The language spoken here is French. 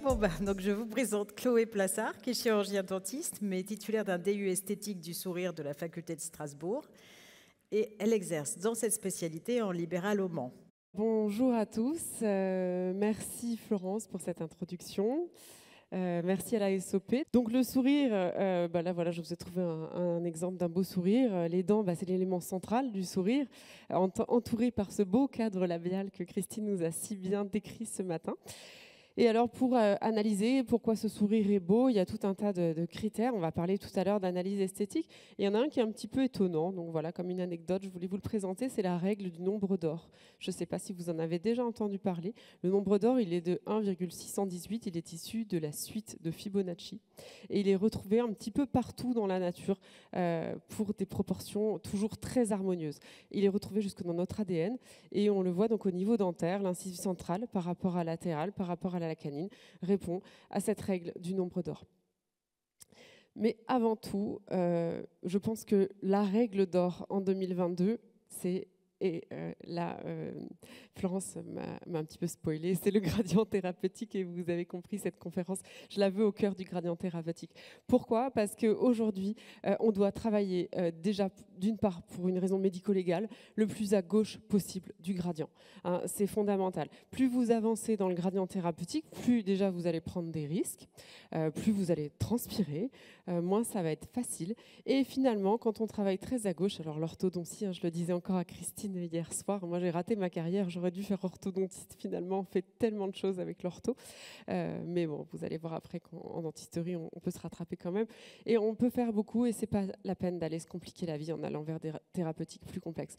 Donc je vous présente Chloé Plassard, qui est chirurgien dentiste, mais titulaire d'un DU esthétique du sourire de la faculté de Strasbourg. Et elle exerce dans cette spécialité en libéral au Mans. Bonjour à tous, merci Florence pour cette introduction. Merci à la SOP. Donc le sourire, là voilà, je vous ai trouvé un exemple d'un beau sourire. Les dents, c'est l'élément central du sourire, entouré par ce beau cadre labial que Christine nous a si bien décrit ce matin. Et alors pour analyser pourquoi ce sourire est beau, il y a tout un tas de critères. On va parler tout à l'heure d'analyse esthétique. Et il y en a un qui est un petit peu étonnant. Donc voilà, comme une anecdote, je voulais vous le présenter. C'est la règle du nombre d'or. Je ne sais pas si vous en avez déjà entendu parler. Le nombre d'or, il est de 1,618. Il est issu de la suite de Fibonacci. Et il est retrouvé un petit peu partout dans la nature pour des proportions toujours très harmonieuses. Il est retrouvé jusque dans notre ADN. Et on le voit donc au niveau dentaire, l'incisif central par rapport à latéral, par rapport à la canine, répond à cette règle du nombre d'or. Mais avant tout, je pense que la règle d'or en 2022, c'est, et là, Florence m'a un petit peu spoilé, c'est le gradient thérapeutique, et vous avez compris, cette conférence, je la veux au cœur du gradient thérapeutique. Pourquoi ? Parce qu'aujourd'hui, on doit travailler déjà, d'une part, pour une raison médico-légale, le plus à gauche possible du gradient. Hein, c'est fondamental. Plus vous avancez dans le gradient thérapeutique, plus déjà vous allez prendre des risques, plus vous allez transpirer, moins ça va être facile. Et finalement, quand on travaille très à gauche, alors l'orthodontie, je le disais encore à Christine hier soir, moi j'ai raté ma carrière, j'aurais dû faire orthodontiste finalement, on fait tellement de choses avec l'ortho. Mais bon, vous allez voir après qu'en dentisterie, on peut se rattraper quand même. Et on peut faire beaucoup et c'est pas la peine d'aller se compliquer la vie en allant vers des thérapeutiques plus complexes.